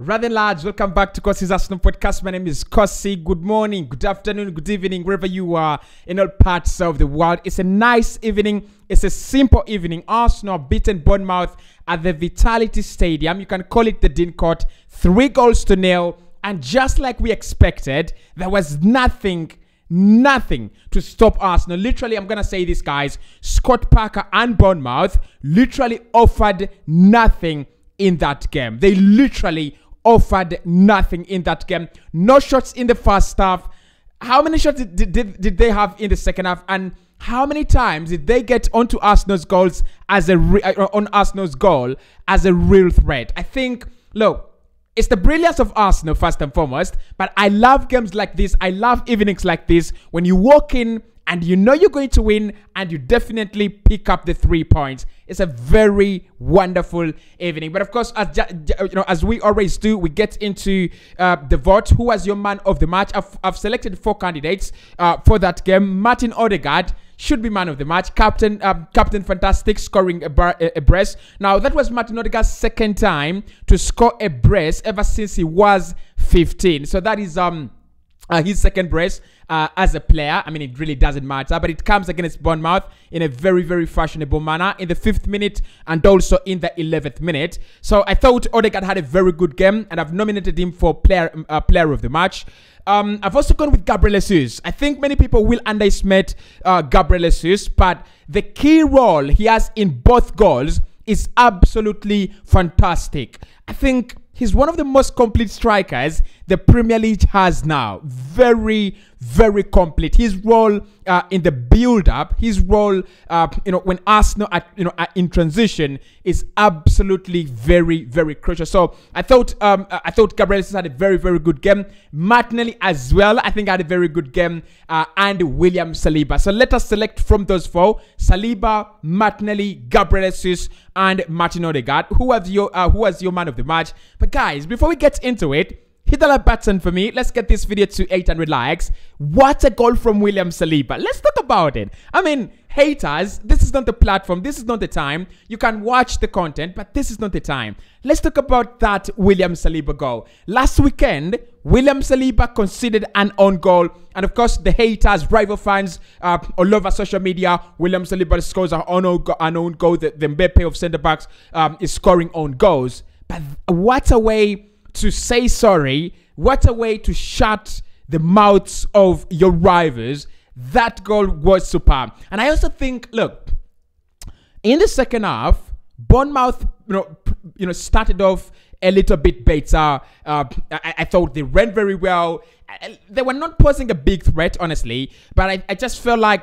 Rather lads, welcome back to Cossy's Arsenal podcast. My name is Cossy. Good morning, good afternoon, good evening, wherever you are in all parts of the world. It's a nice evening. It's a simple evening. Arsenal beaten Bournemouth at the Vitality Stadium. You can call it the Dean Court. 3-0. And just like we expected, there was nothing to stop Arsenal. Literally, I'm going to say this, guys. Scott Parker and Bournemouth literally offered nothing in that game. They literally offered nothing in that game. No shots in the first half. How many shots did they have in the second half? And how many times did they get onto Arsenal's goals as on Arsenal's goal as a real threat? I think, look, it's the brilliance of Arsenal first and foremost, but I love games like this. I love evenings like this when you walk in and you know you're going to win and you definitely pick up the 3 points. It's a very wonderful evening. But of course, as we always do, we get into the vote. Who was your man of the match? I've selected 4 candidates for that game. Martin Odegaard should be man of the match. Captain Fantastic, scoring a brace. Now, that was Martin Odegaard's second time to score a brace ever since he was 15. So that is his second brace as a player. I mean, it really doesn't matter, but it comes against Bournemouth in a very, very fashionable manner in the 5th minute and also in the 11th minute. So I thought Odegaard had a very good game, and I've nominated him for player of the match. I've also gone with Gabriel Jesus. I think many people will underestimate Gabriel Jesus, but the key role he has in both goals is absolutely fantastic. I think he's one of the most complete strikers the Premier League has now. Very, very complete. His role in the build-up, his role, when Arsenal are in transition, is absolutely very, very crucial. So I thought Gabriel Jesus had a very, very good game. Martinelli as well, I think, had a very good game, and William Saliba. So let us select from those 4: Saliba, Martinelli, Gabriel Jesus, and Martin Odegaard. Who was your man of the match? But guys, before we get into it, hit the like button for me. Let's get this video to 800 likes. What a goal from William Saliba. Let's talk about it. I mean, haters, this is not the platform. This is not the time. You can watch the content, but this is not the time. Let's talk about that William Saliba goal. Last weekend, William Saliba conceded an own goal. And of course, the haters, rival fans all over social media, William Saliba scores an own goal. The Mbappe of centre-backs is scoring own goals. But what a way to say sorry. What a way to shut the mouths of your rivals. That goal was superb. And I also think, look, in the second half, Bournemouth, started off a little bit better. I thought they ran very well. They were not posing a big threat, honestly, but I just felt like,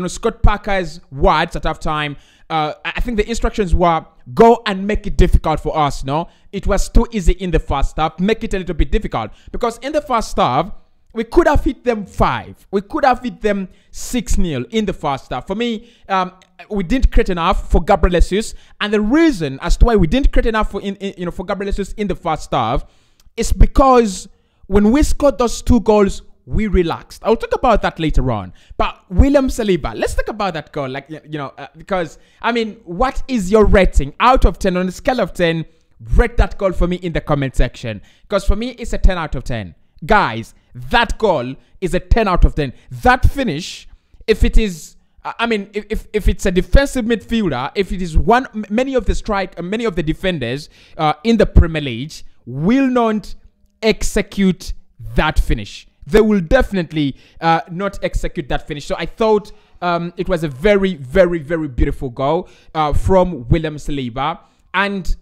Scott Parker's words at halftime, I think the instructions were, go and make it difficult for Arsenal. It was too easy in the first half. Make it a little bit difficult. Because in the first half, we could have hit them 5. We could have hit them 6-0 in the first half. For me, we didn't create enough for Gabriel Jesus. And the reason as to why we didn't create enough for Gabriel Jesus in the first half is because when we scored those 2 goals, we relaxed. I'll talk about that later on. But William Saliba, let's talk about that goal. Because, I mean, what is your rating out of 10 on a scale of 10? Rate that goal for me in the comment section. Because for me, it's a 10 out of 10. Guys, that goal is a 10 out of 10. That finish, if it is, if it's a defensive midfielder, if it is many of the defenders in the Premier League will not execute that finish. They will definitely not execute that finish. So I thought it was a very, very, very beautiful goal from William Saliba. And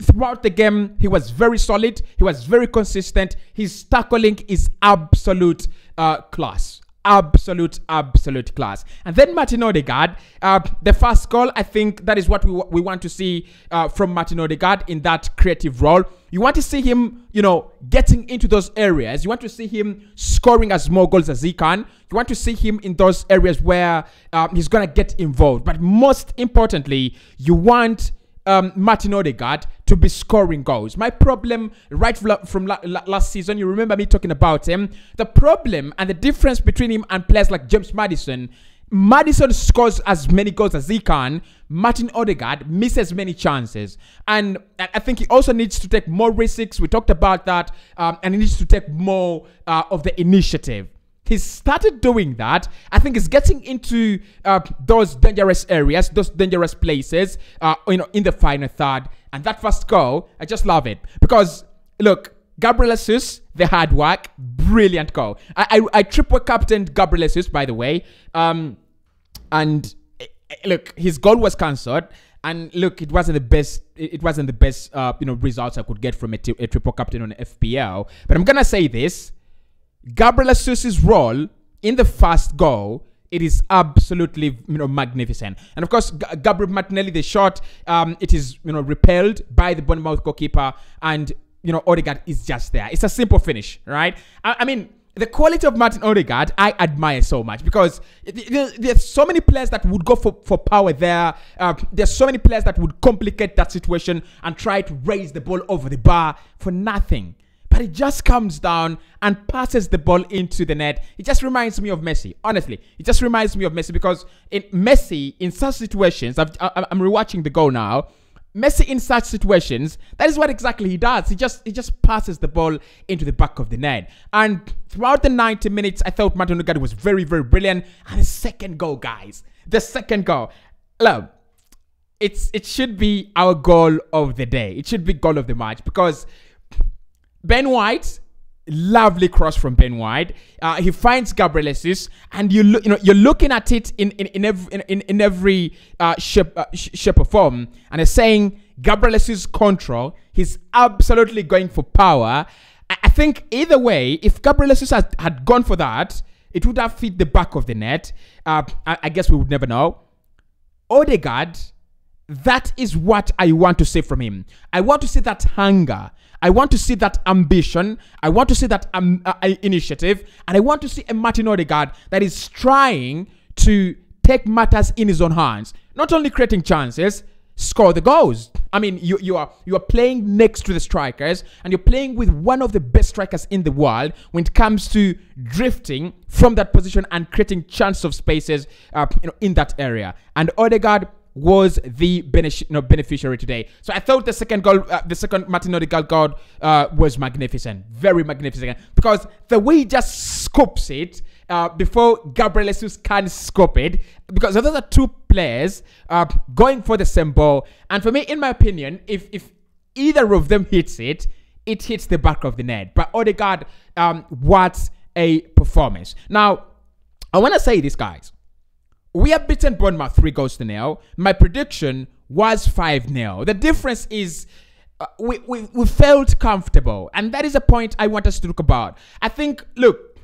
throughout the game, he was very solid. He was very consistent. His tackling is absolute class. Absolute class. And then Martin Odegaard, the first goal, I think that is what we want to see from Martin Odegaard in that creative role. You want to see him, getting into those areas. You want to see him scoring as more goals as he can. You want to see him in those areas where he's going to get involved. But most importantly, you want Martin Odegaard to be scoring goals. My problem right from last season, you remember me talking about him. The problem and the difference between him and players like James Maddison Maddison scores as many goals as he can. Martin Odegaard misses many chances. And I think he also needs to take more risks. We talked about that. And he needs to take more of the initiative. He's started doing that. I think he's getting into those dangerous areas, those dangerous places, in the final third. And that first goal, I just love it. Because, look, Gabriel Jesus, the hard work, brilliant goal. I triple captained Gabriel Jesus, by the way. And look, his goal was cancelled. And look, it wasn't the best. It wasn't the best, results I could get from a triple captain on FPL. But I'm gonna say this: Gabriel Jesus' role in the first goal, it is absolutely magnificent. And of course, Gabriel Martinelli, the shot, it is repelled by the Bournemouth goalkeeper, and Odegaard is just there. It's a simple finish, right? I mean, the quality of Martin Odegaard, I admire so much, because there's so many players that would go for power there. There's so many players that would complicate that situation and try to raise the ball over the bar for nothing. But it just comes down and passes the ball into the net. It just reminds me of Messi. Honestly, it just reminds me of Messi, because Messi, in such situations, I'm rewatching the goal now. Messi, in such situations, that is what exactly he does. He just passes the ball into the back of the net. And throughout the 90 minutes, I thought Martin Odegaard was very, very brilliant. And the second goal, guys, the second goal, look, it should be our goal of the day. It should be goal of the match, because Ben White, lovely cross from Ben White. He finds Gabriel Jesus, and you're looking at it in every shape or form, and it's saying Gabriel Jesus control. He's absolutely going for power. I think either way, if Gabriel Jesus had gone for that, it would have hit the back of the net. I guess we would never know. Odegaard, that is what I want to see from him. I want to see that hunger. I want to see that ambition. I want to see that initiative. And I want to see a Martin Odegaard that is trying to take matters in his own hands. Not only creating chances, score the goals. I mean, you are playing next to the strikers, and you're playing with one of the best strikers in the world when it comes to drifting from that position and creating chance of spaces in that area. And Odegaard was the beneficiary today. So I thought the second goal, the second Martin Odegaard goal was magnificent. Very magnificent. Because the way he just scoops it before Gabriel Jesus can scoop it. Because those are two players going for the same ball. And for me, in my opinion, if either of them hits it, it hits the back of the net. But Odegaard, what a performance. Now, I want to say this, guys. We have beaten Bournemouth 3-0. My prediction was 5-0. The difference is we felt comfortable. And that is a point I want us to talk about. I think, look,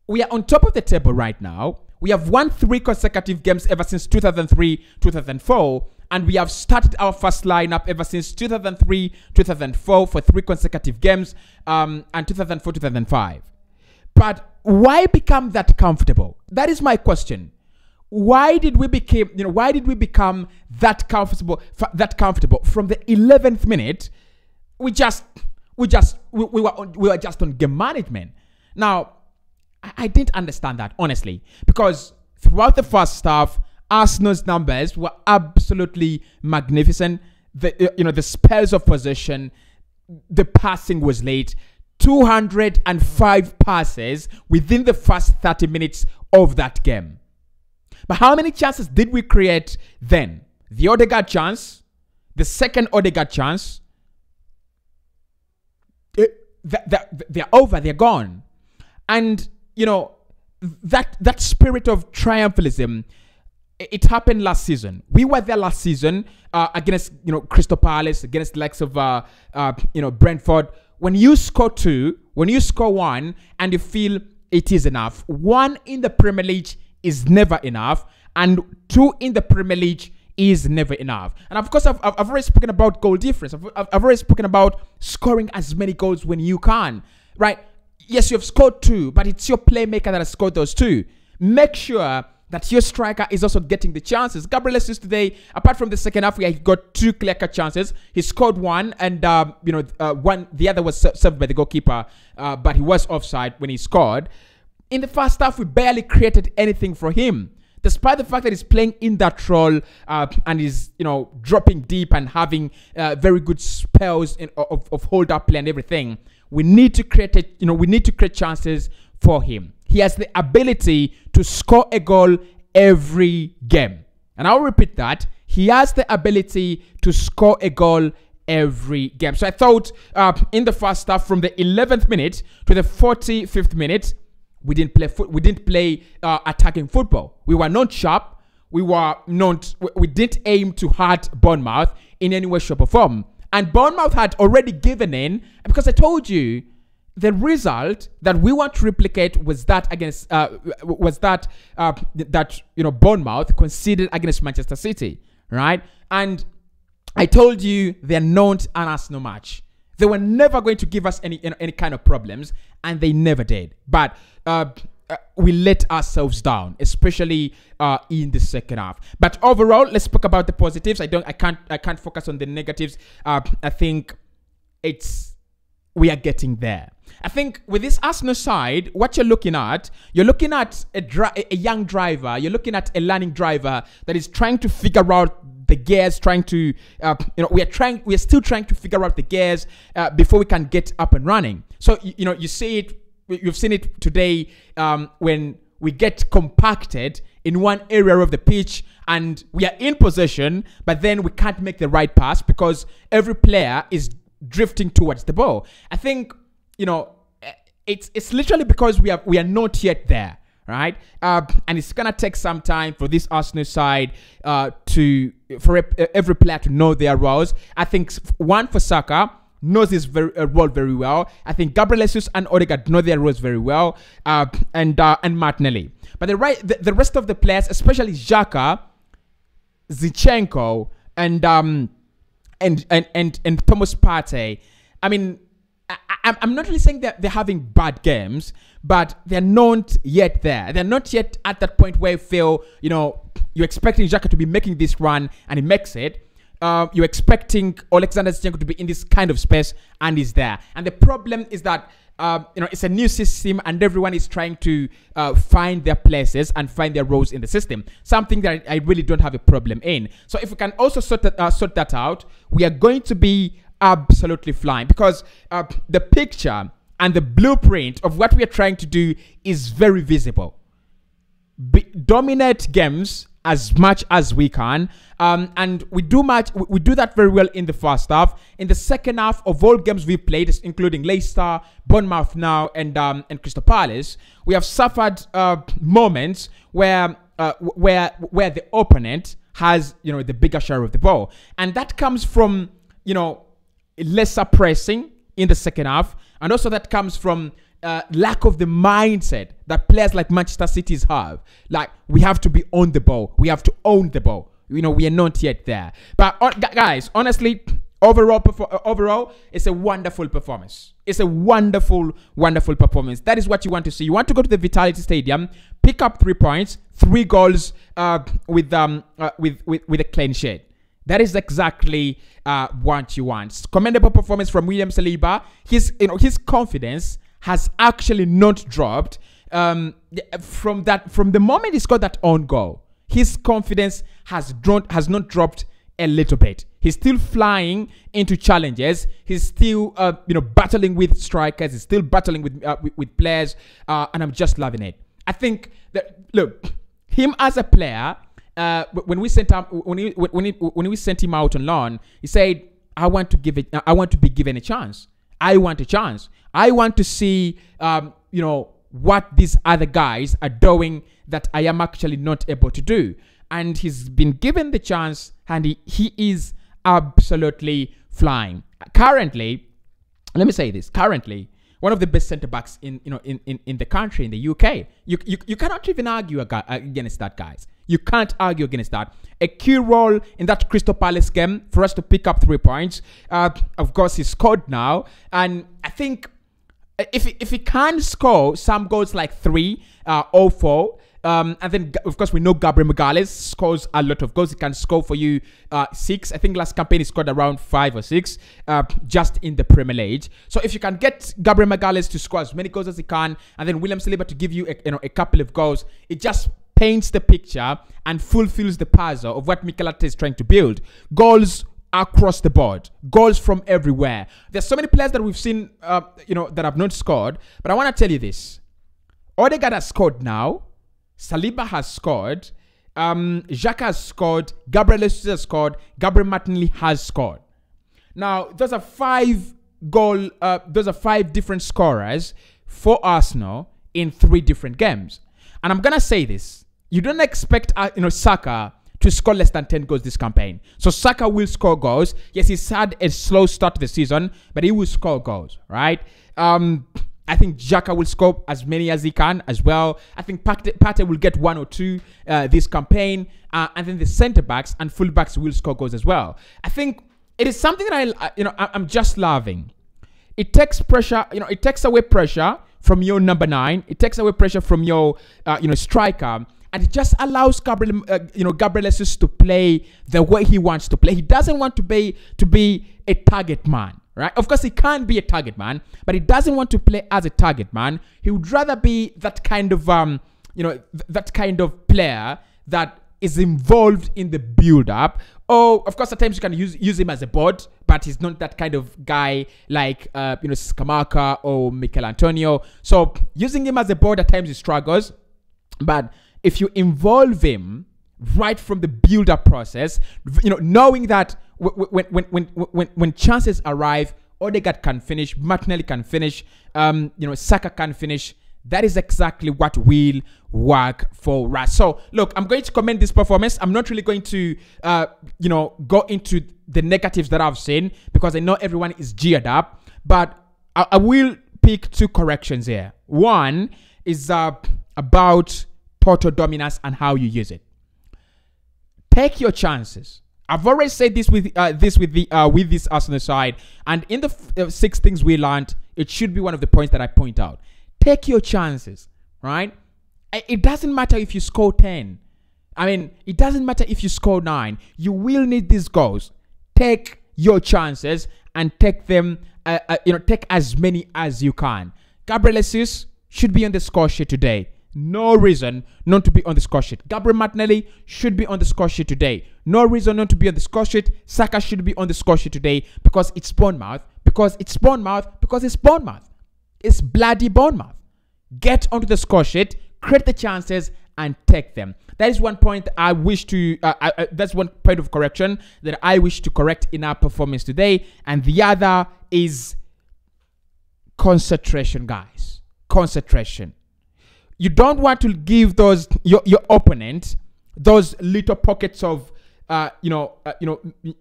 we are on top of the table right now. We have won 3 consecutive games ever since 2003-2004. And we have started our first lineup ever since 2003-2004 for 3 consecutive games and 2004-2005. But why become that comfortable? That is my question. Why did we become that comfortable? From the 11th minute, we were just on game management. Now, I didn't understand that, honestly, because throughout the first half, Arsenal's numbers were absolutely magnificent. The spells of possession, the passing was late. 205 passes within the first 30 minutes of that game. But how many chances did we create then? The Odegaard chance, the second Odegaard chance, they're over, they're gone. And, that spirit of triumphalism, it happened last season. We were there last season against, Crystal Palace, against the likes of, Brentford. When you score 2, when you score 1, and you feel it is enough, 1 in the Premier League is never enough, and 2 in the Premier League is never enough. And of course, I've already spoken about goal difference. I've already spoken about scoring as many goals when you can, right? Yes, you have scored 2, but it's your playmaker that has scored those 2. Make sure that your striker is also getting the chances. Gabriel Jesus today, apart from the second half, where he got 2 clear-cut chances, he scored 1, and the other was served by the goalkeeper, but he was offside when he scored. In the first half, we barely created anything for him. Despite the fact that he's playing in that role and is, dropping deep and having very good spells of hold up play and everything, we need to create chances for him. He has the ability to score a goal every game. And I'll repeat that. He has the ability to score a goal every game. So I thought in the first half, from the 11th minute to the 45th minute, we didn't play attacking football. We were not sharp. We didn't aim to hurt Bournemouth in any way, shape, or form. And Bournemouth had already given in, because I told you the result that we want to replicate was that Bournemouth conceded against Manchester City, right? And I told you they're not an Arsenal match. They were never going to give us any kind of problems, and they never did. But we let ourselves down, especially in the second half. But overall, let's talk about the positives. I can't focus on the negatives. I think we are getting there. I think with this Arsenal side, what you're looking at a young driver. You're looking at a learning driver that is trying to figure out the gears, we are still trying to figure out the gears before we can get up and running. So you see it. You've seen it today when we get compacted in one area of the pitch and we are in possession, but then we can't make the right pass because every player is drifting towards the ball. I think it's literally because we are not yet there, right? And it's gonna take some time for this Arsenal side for every player to know their roles. I think for Saka knows his role very well. I think Gabriel Jesus and Odegaard know their roles very well, and Martinelli. But the rest of the players, especially Xhaka, Zinchenko, and Thomas Partey. I mean, I'm not really saying that they're having bad games, but they're not yet there. They're not yet at that point where you feel, you're expecting Xhaka to be making this run and he makes it. You're expecting Alexander Zinchenko to be in this kind of space and he's there. And the problem is that it's a new system and everyone is trying to find their places and find their roles in the system. Something that I really don't have a problem in. So if we can also sort that out, we are going to be absolutely flying, because the picture and the blueprint of what we are trying to do is very visible. Dominate games as much as we can, and we do that very well in the first half. In the second half, of all games we've played, including Leicester, Bournemouth now, and Crystal Palace, we have suffered moments where the opponent has the bigger share of the ball, and that comes from lesser pressing in the second half, and also that comes from lack of the mindset that players like Manchester City have. Like, we have to be on the ball, we have to own the ball. We are not yet there. But guys, honestly, overall, it's a wonderful performance. It's a wonderful performance. That is what you want to see. You want to go to the Vitality Stadium, pick up 3 points, 3 goals with a clean sheet. That is exactly what you want. Commendable performance from William Saliba. His confidence has actually not dropped from the moment he scored that own goal. His confidence has not dropped a little bit. He's still flying into challenges. He's still battling with strikers. He's still battling with players, and I'm just loving it. I think that, look, him as a player. When we sent him out on loan, he said, I want to be given a chance. I want a chance. I want to see what these other guys are doing that I am actually not able to do. And he's been given the chance, and he is absolutely flying. Currently, let me say this. Currently, one of the best centre backs in the country, in the UK. You cannot even argue against that, guys. You can't argue against that. A key role in that Crystal Palace game for us to pick up 3 points. Of course, he scored now, and I think if he can score some goals like 3 or 4. And then, of course, we know Gabriel Magalhaes scores a lot of goals. He can score for you 6. I think last campaign he scored around 5 or 6 just in the Premier League. So if you can get Gabriel Magalhaes to score as many goals as he can, and then William Saliba to give you a couple of goals, it just paints the picture and fulfills the puzzle of what Mikel Arteta is trying to build. Goals across the board, goals from everywhere. There's so many players that we've seen, that have not scored. But I want to tell you this: Odegaard has scored now. Saliba has scored. Xhaka has scored. Gabriel Jesus has scored. Gabriel Martinelli has scored. Now, those are five different scorers for Arsenal in 3 different games. And I'm gonna say this: you don't expect Saka to score less than 10 goals this campaign. So Saka will score goals. Yes, he's had a slow start to the season, but he will score goals, right? I think Xhaka will score as many as he can as well. I think Partey will get 1 or 2 this campaign. And then the centre-backs and full-backs will score goals as well. I think it is something that I'm just loving. It takes pressure, it takes away pressure from your number 9. It takes away pressure from your, striker. And it just allows Gabriel Jesus to play the way he wants to play. He doesn't want to be a target man, right? Of course, he can be a target man, but he doesn't want to play as a target man. He would rather be that kind of, that kind of player that is involved in the build-up. Oh, of course, at times you can use him as a board, but he's not that kind of guy like, Scamacca or Mikel Antonio. So using him as a board at times he struggles, but if you involve him right from the build-up process, knowing that when chances arrive, Odegaard can finish, Martinelli can finish, Saka can finish. That is exactly what will work for us. So, look, I'm going to commend this performance. I'm not really going to, go into the negatives that I've seen because I know everyone is geared up. But I will pick 2 corrections here. One is about total dominance and how you use it. Take your chances. I've already said this with this Arsenal side, and in the 6 things we learned, it should be one of the points that I point out. Take your chances, right? It doesn't matter if you score 10. It doesn't matter if you score 9. You will need these goals. Take your chances and take them. Take as many as you can. Gabriel Jesus should be on the score sheet today. No reason not to be on the score sheet. Gabriel Martinelli should be on the score sheet today. No reason not to be on the score sheet. Saka should be on the score sheet today because it's Bournemouth. Because it's Bournemouth. Because it's Bournemouth. It's bloody Bournemouth. Get onto the score sheet, create the chances, and take them. That is one point I wish to. That's one point of correction that I wish to correct in our performance today. And the other is concentration, guys. Concentration. You don't want to give your opponent those little pockets of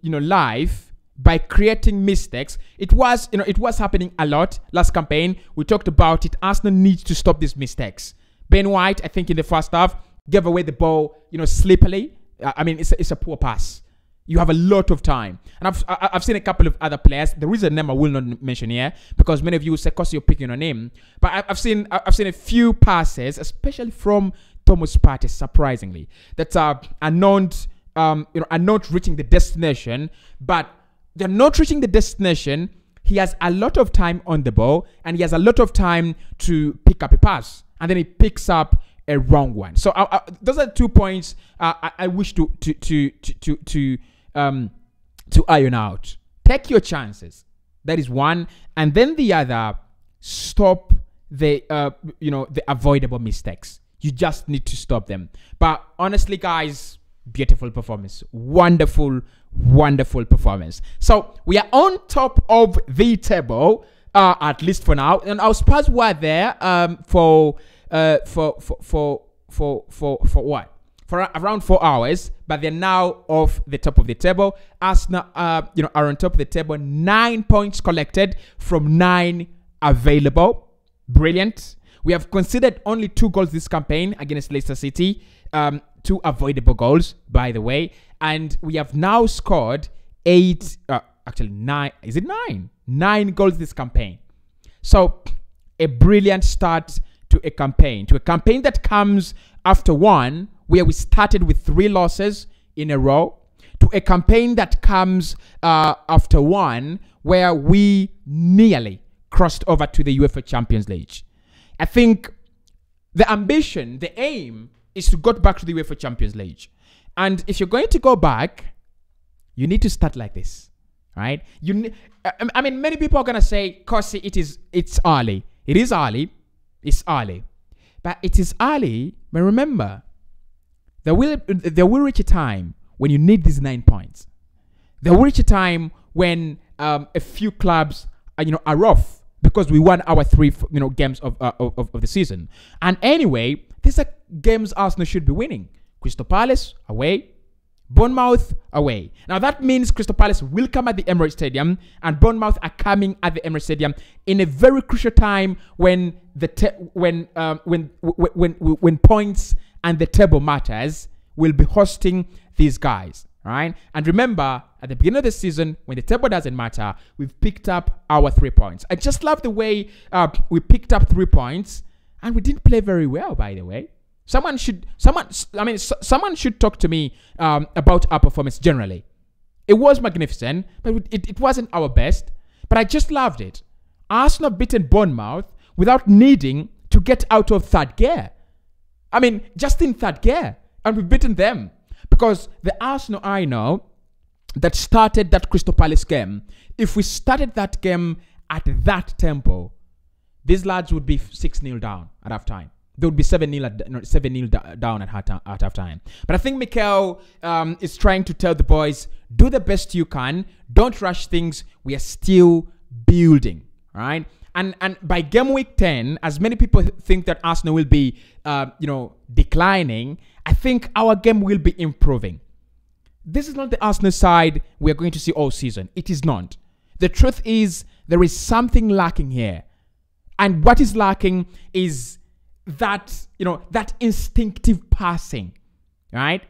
life by creating mistakes. It was happening a lot last campaign. We talked about it. Arsenal needs to stop these mistakes. Ben White, I think in the first half, gave away the ball, sleepily. It's a poor pass. You have a lot of time. And I've seen a couple of other players. The reason name I will not mention here, because many of you will say, Cossy, you're picking on him. But I've seen a few passes, especially from Thomas Partey, surprisingly, that are not reaching the destination. But they're not reaching the destination. He has a lot of time on the ball, and he has a lot of time to pick up a pass, and then he picks up a wrong one. So those are 2 points I wish to iron out. Take your chances. That is one, and then the other, stop the avoidable mistakes. You just need to stop them. But honestly, guys, beautiful performance, wonderful performance. So we are on top of the table, at least for now. And our Spurs were there for what? For around 4 hours, but they're now off the top of the table. Arsenal, are on top of the table. 9 points collected from 9 available. Brilliant. We have conceded only 2 goals this campaign against Leicester City. 2 avoidable goals, by the way. And we have now scored 9. Is it 9? 9 goals this campaign. So a brilliant start to a campaign. To a campaign that comes after one where we started with 3 losses in a row. To a campaign that comes after one where we nearly crossed over to the UEFA Champions League. I think the ambition, the aim is to go back to the UEFA Champions League. And if you're going to go back, you need to start like this, right? I mean, many people are going to say, Cossy, it's early. It is early. It's early. But it is early. But remember, there will reach a time when you need these 9 points. There will reach a time when a few clubs are off because we won our 3 games of the season. And anyway, these are games Arsenal should be winning. Crystal Palace away, Bournemouth away. Now that means Crystal Palace will come at the Emirates Stadium, and Bournemouth are coming at the Emirates Stadium in a very crucial time when when points and the table matters. Will be hosting these guys. All right. And remember, at the beginning of the season, when the table doesn't matter, we've picked up our 3 points. I just love the way we picked up 3 points, and we didn't play very well, by the way. Someone should talk to me about our performance generally. It was magnificent, but it wasn't our best. But I just loved it. Arsenal beaten Bournemouth without needing to get out of third gear. I mean, just in third gear, and we've beaten them. Because the Arsenal I know that started that Crystal Palace game, if we started that game at that tempo, these lads would be 6-0 down at half time. They would be 7-0 down at half time. But I think Mikel is trying to tell the boys, do the best you can. Don't rush things. We are still building, right? And by game week 10, as many people think that Arsenal will be, declining, I think our game will be improving. This is not the Arsenal side we are going to see all season. It is not. The truth is there is something lacking here. And what is lacking is that, that instinctive passing, right?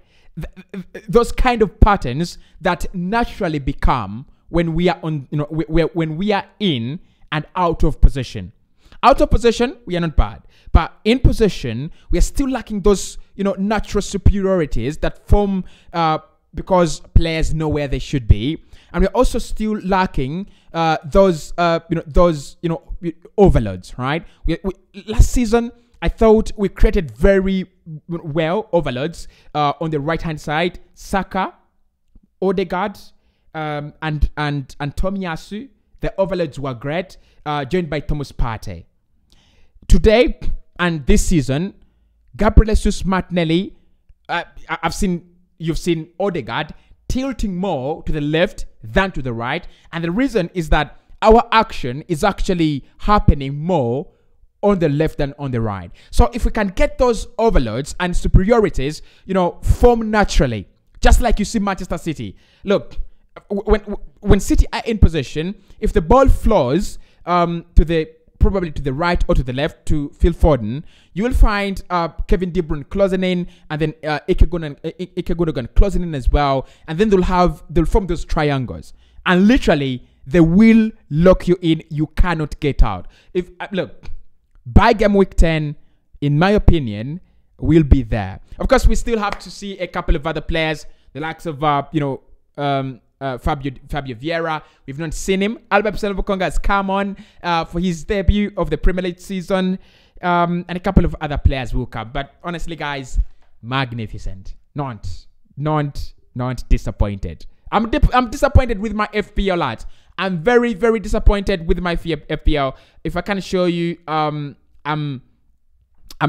Those kind of patterns that naturally become when we are on, when we are in and out of position. Out of position, we are not bad. But in position, we are still lacking those, natural superiorities that form because players know where they should be. And we're also still lacking those overloads, right? Last season, I thought we created very well overloads on the right-hand side. Saka, Odegaard, and Tomiyasu. The overloads were great, joined by Thomas Partey. Today and this season, Gabriel Jesus Martinelli, you've seen Odegaard tilting more to the left than to the right. And the reason is that our action is actually happening more on the left than on the right. So if we can get those overloads and superiorities, form naturally, just like you see Manchester City. Look, when City are in position, if the ball flows probably to the right or to the left to Phil Foden, you will find Kevin De Bruyne closing in, and then Ike Gundogan closing in as well, and then they'll form those triangles, and literally they will lock you in. You cannot get out. Look, by game week 10, in my opinion, we'll be there. Of course, we still have to see a couple of other players, the likes of Fabio Vieira. We've not seen him. Albert Senebokonga has come on for his debut of the Premier League season, and a couple of other players will come. But honestly, guys, magnificent. Not disappointed. I'm disappointed with my FPL lads. I'm very, very disappointed with my FPL. If I can show you, I'm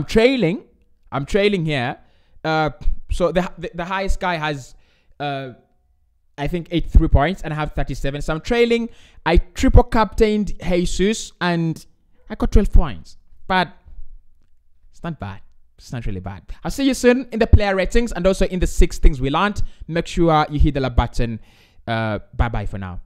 trailing. I'm trailing here. So the highest guy has I think 83 points, and I have 37. So I'm trailing. I triple captained Jesus, and I got 12 points. But it's not bad. It's not really bad. I'll see you soon in the player ratings and also in the 6 things we learned. Make sure you hit the like button. Bye-bye for now.